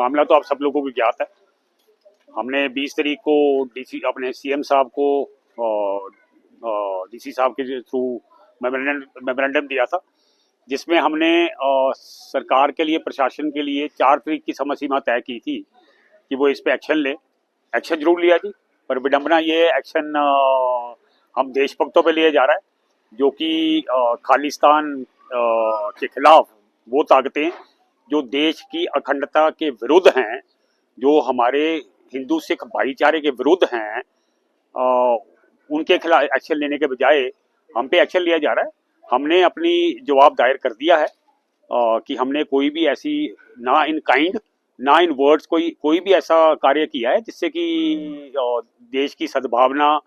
मामला तो आप सब लोगों को ज्ञात है। हमने 20 तारीख को डीसी अपने सीएम साहब को डीसी साहब के थ्रू मेमोरेंडम दिया था, जिसमें हमने सरकार के लिए, प्रशासन के लिए 4 तारीख की समय सीमा तय की थी कि वो इस पे एक्शन ले। एक्शन जरूर लिया जी, पर विडंबना ये एक्शन हम देशभक्तों पे लिया जा रहा है, जो कि खालिस्तान के खिलाफ वो ताकतें जो देश की अखंडता के विरुद्ध हैं, जो हमारे हिंदू सिख भाईचारे के विरुद्ध हैं, उनके खिलाफ एक्शन लेने के बजाय हम पे एक्शन लिया जा रहा है। हमने अपनी जवाब दायर कर दिया है कि हमने कोई भी ऐसी ना इन काइंड ना इन वर्ड्स कोई भी ऐसा कार्य किया है जिससे कि देश की सद्भावना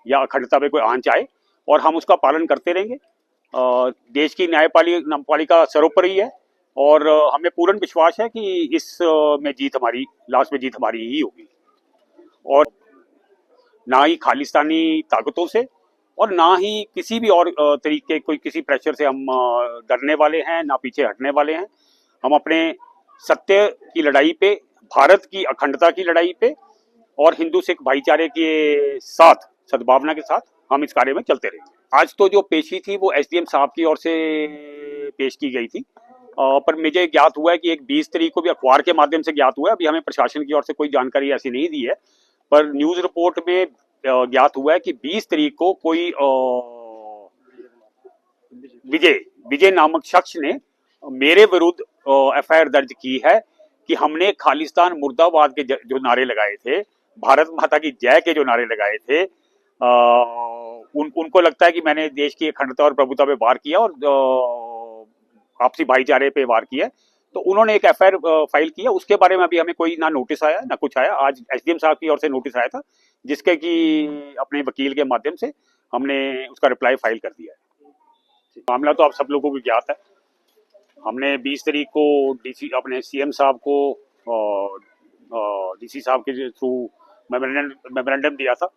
या अखंडता पे कोई आंच आए, और हम उसका पालन करते रहेंगे। देश की न्यायपालिका सर्वोपरि है और हमें पूर्ण विश्वास है कि इस में जीत हमारी, लास्ट में जीत हमारी ही होगी। और ना ही खालिस्तानी ताकतों से और ना ही किसी भी और तरीके कोई किसी प्रेशर से हम डरने वाले हैं, ना पीछे हटने वाले हैं। हम अपने सत्य की लड़ाई पे, भारत की अखंडता की लड़ाई पे और हिंदू सिख भाईचारे के साथ, सद्भावना के साथ हम इस कार्य में चलते रहेंगे। आज तो जो पेशी थी वो एसडीएम साहब की ओर से पेश की गई थी, पर मुझे ज्ञात हुआ है कि एक 20 तारीख को भी अखबार के माध्यम से ज्ञात हुआ है। अभी हमें प्रशासन की ओर से कोई जानकारी ऐसी नहीं दी है, पर न्यूज रिपोर्ट में ज्ञात हुआ है कि 20 तारीख को कोई विजय नामक शख्स ने मेरे विरुद्ध एफआईआर दर्ज की है कि हमने खालिस्तान मुर्दाबाद के जो नारे लगाए थे, भारत माता की जय के जो नारे लगाए थे, उनको लगता है कि मैंने देश की अखंडता और प्रभुता पे वार किया और आपसी भाईचारे पे वार किया। तो उन्होंने एक एफआईआर फाइल किया। उसके बारे में अभी हमें कोई ना नोटिस आया ना कुछ आया। आज एसडीएम साहब की ओर से नोटिस आया था, जिसके कि अपने वकील के माध्यम से हमने उसका रिप्लाई फाइल कर दिया है। मामला तो आप सब लोगों को ज्ञात है। हमने 20 तारीख को डीसी अपने सीएम साहब को डीसी साहब के थ्रू मेमोरेंडम दिया था,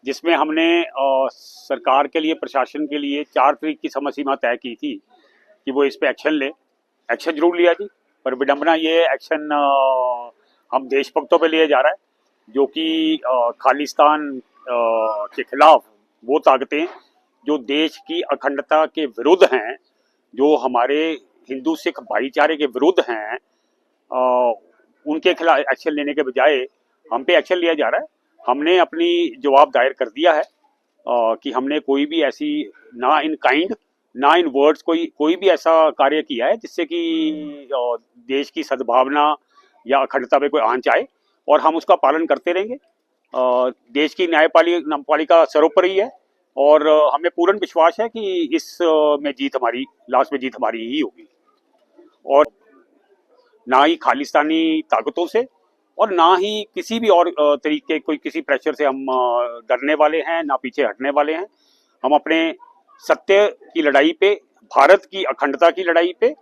जिसमें हमने सरकार के लिए, प्रशासन के लिए 4 तारीख की समय सीमा तय की थी कि वो इस पे एक्शन ले। एक्शन जरूर लिया जी, पर विडंबना ये एक्शन हम देशभक्तों पे लिया जा रहा है, जो कि खालिस्तान के खिलाफ वो ताकतें जो देश की अखंडता के विरुद्ध हैं, जो हमारे हिंदू सिख भाईचारे के विरुद्ध हैं, उनके खिलाफ एक्शन लेने के बजाय हम पे एक्शन लिया जा रहा है। हमने अपनी जवाब दायर कर दिया है कि हमने कोई भी ऐसी ना इन काइंड ना इन वर्ड्स कोई भी ऐसा कार्य किया है जिससे कि देश की सद्भावना या अखंडता पे कोई आंच आए, और हम उसका पालन करते रहेंगे। देश की न्यायपालिका सर्वोपरि है और हमें पूर्ण विश्वास है कि इस में जीत हमारी, लास्ट में जीत हमारी ही होगी। और ना ही खालिस्तानी ताकतों से और ना ही किसी भी और तरीके कोई किसी प्रेशर से हम डरने वाले हैं, ना पीछे हटने वाले हैं। हम अपने सत्य की लड़ाई पे, भारत की अखंडता की लड़ाई पे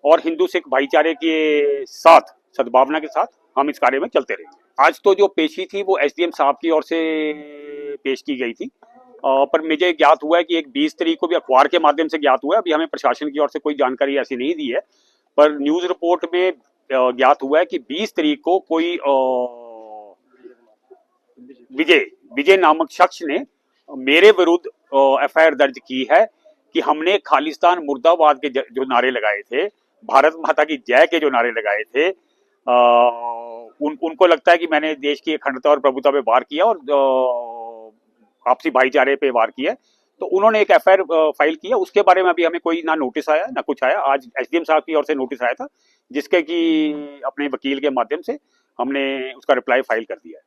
और हिंदू सिख भाईचारे के साथ, सद्भावना के साथ हम इस कार्य में चलते रहेंगे। आज तो जो पेशी थी वो एसडीएम साहब की ओर से पेश की गई थी, पर मुझे ज्ञात हुआ है कि एक 20 तारीख को भी अखबार के माध्यम से ज्ञात हुआ है। अभी हमें प्रशासन की ओर से कोई जानकारी ऐसी नहीं दी है, पर न्यूज रिपोर्ट में ज्ञात हुआ है कि 20 तारीख को कोई विजय नामक शख्स ने मेरे विरुद्ध एफआईआर दर्ज की है कि हमने खालिस्तान मुर्दाबाद के जो नारे लगाए थे, भारत माता की जय के जो नारे लगाए थे, उनको लगता है कि मैंने देश की अखंडता और प्रभुता पे वार किया और आपसी भाईचारे पे वार किया। तो उन्होंने एक एफआईआर फाइल किया। उसके बारे में अभी हमें कोई ना नोटिस आया ना कुछ आया। आज एसडीएम साहब की ओर से नोटिस आया था, जिसके कि अपने वकील के माध्यम से हमने उसका रिप्लाई फाइल कर दिया है।